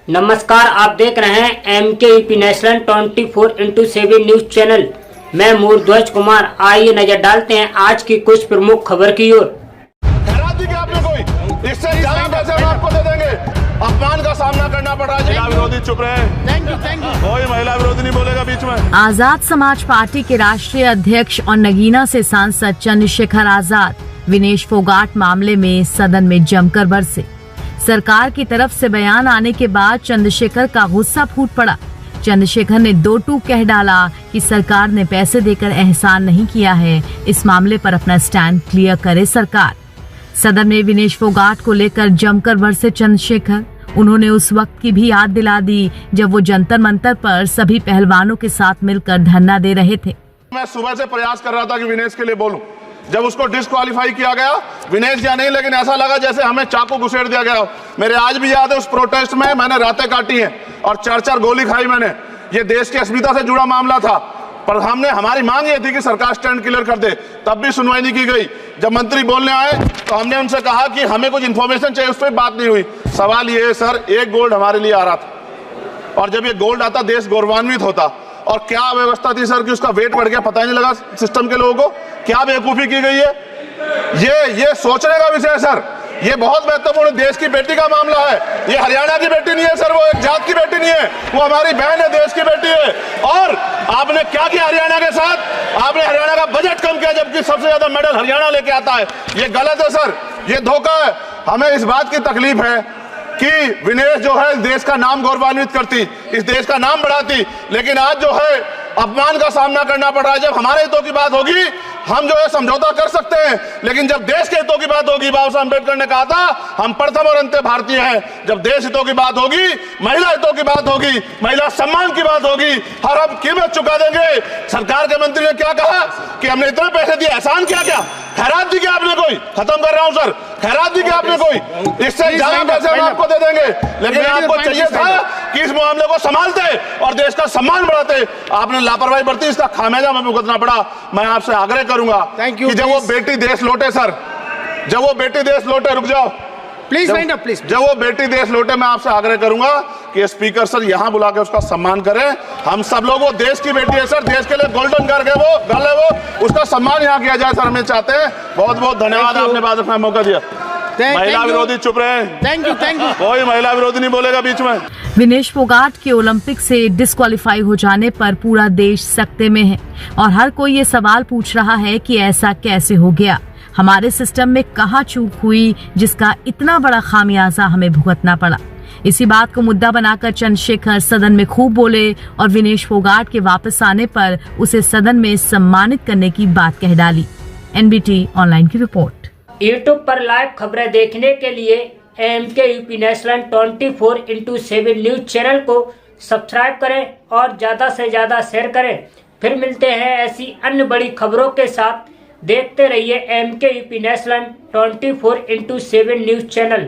नमस्कार, आप देख रहे हैं MKUP national 24x7 news channel. मैं मूर्ध्वज कुमार। आइए नजर डालते हैं आज की कुछ प्रमुख खबर की ओर। आपने कोई इससे ज्यादा पैसे हम आपको दे देंगे। अपमान का सामना करना पड़ रहा है। महिला विरोधी चुप रहे। Thank you. कोई महिला विरोधी नहीं बोलेगा बीच में। आजाद समाज पार्टी के राष्ट्रीय अध्यक्ष और नगीना से सांसद चंद्रशेखर आजाद विनेश फोगाट मामले में सदन में जमकर बरसे। सरकार की तरफ से बयान आने के बाद चंद्रशेखर का गुस्सा फूट पड़ा। चंद्रशेखर ने दो टूक कह डाला कि सरकार ने पैसे देकर एहसान नहीं किया है, इस मामले पर अपना स्टैंड क्लियर करे सरकार। सदन में विनेश फोगाट को लेकर जमकर बरसे चंद्रशेखर। उन्होंने उस वक्त की भी याद दिला दी जब वो जंतर मंतर पर सभी पहलवानों के साथ मिलकर धरना दे रहे थे। मैं सुबह से प्रयास कर रहा था कि विनेश के लिए बोलूं। जब उसको डिस्क्वालीफाई किया गया, विनेश या नहीं, लेकिन ऐसा लगा जैसे हमें चाकू घुसेड़ दिया गया। मेरे आज भी याद है उस प्रोटेस्ट में मैंने रातें काटी हैं और 4-4 गोली खाई मैंने। ये देश की अस्मिता से जुड़ा मामला था, पर हमने हमारी मांग ये थी कि सरकार स्टैंड क्लियर कर दे, तब भी सुनवाई नहीं की गई। जब मंत्री बोलने आए तो हमने उनसे कहा कि हमें कुछ इन्फॉर्मेशन चाहिए, उस पर बात नहीं हुई। सवाल ये है सर, एक गोल्ड हमारे लिए आ रहा था और जब ये गोल्ड आता देश गौरवान्वित होता। और क्या व्यवस्था थी सर कि उसका वेट बढ़ गया, पता ही नहीं लगा सिस्टम के लोगों को। क्या बेवकूफी की गई है, ये सोचने का विषय है सर। ये बहुत महत्वपूर्ण देश की बेटी का मामला है। ये हरियाणा की बेटी नहीं है सर, वो एक जात की बेटी नहीं है, वो हमारी बहन है, देश की बेटी है। और आपने क्या किया हरियाणा के साथ? आपने हरियाणा का बजट कम किया, जबकि सबसे ज्यादा मेडल हरियाणा लेके आता है। ये गलत है सर, ये धोखा है। हमें इस बात की तकलीफ है कि विनेश जो है देश का नाम गौरवान्वित करती, इस देश का नाम बढ़ाती, लेकिन आज जो है अपमान का सामना करना पड़ रहा है। जब हमारे हितों की बात होगी हम जो है समझौता कर सकते हैं, लेकिन जब देश के हितों की बात होगी, बाबा साहब अम्बेडकर ने कहा था हम प्रथम और अंत्य भारतीय हैं। जब देश हितों की बात होगी, महिला हितों की बात होगी, महिला सम्मान की बात होगी, हर हम कीमत चुका देंगे। सरकार के मंत्री ने क्या कहा कि हमने इतने पैसे दिए, एहसान किया क्या? खैरात दी क्या आपने कोई? खत्म कर रहा हूं सर, खैरात दी क्या आपने कोई? इससे ज्यादा पैसे हम आपको दे देंगे, लेकिन आपको चाहिए था कि इस मामले को संभालते और देश का सम्मान बढ़ाते। आपने लापरवाही बरती, इसका खामियाजा हमें भुगतना पड़ा। मैं आपसे आग्रह करूंगा कि जब वो बेटी देश लौटे सर, जब वो बेटी देश लौटे, रुक जाओ प्लीज, प्लीज, जब वो बेटी देश लौटे, मैं आपसे आग्रह करूंगा कि स्पीकर सर यहां बुला के उसका सम्मान करें। हम सब लोग, वो देश की बेटी है सर, देश के लिए गोल्डन गर्ल है वो, गर्ल है वो, उसका सम्मान यहां किया जाए सर, हमें चाहते हैं। बहुत बहुत धन्यवाद, आपने बात रखने का मौका दिया। महिला विरोधी चुप रहे। Thank you. कोई महिला विरोधी नहीं बोलेगा बीच में। विनेश फोगाट के ओलंपिक से डिस्क्वालीफाई हो जाने पर पूरा देश सकते में है और हर कोई ये सवाल पूछ रहा है कि ऐसा कैसे हो गया, हमारे सिस्टम में कहाँ चूक हुई जिसका इतना बड़ा खामियाजा हमें भुगतना पड़ा। इसी बात को मुद्दा बनाकर चंद्रशेखर सदन में खूब बोले और विनेश फोगाट के वापस आने पर उसे सदन में सम्मानित करने की बात कह डाली। NBT ऑनलाइन की रिपोर्ट। YouTube पर लाइव खबरें देखने के लिए MKUP national 24x7 news channel को सब्सक्राइब करें और ज्यादा से ज्यादा शेयर करें। फिर मिलते हैं ऐसी अन्य बड़ी खबरों के साथ। देखते रहिए MKUP national 24x7 news channel.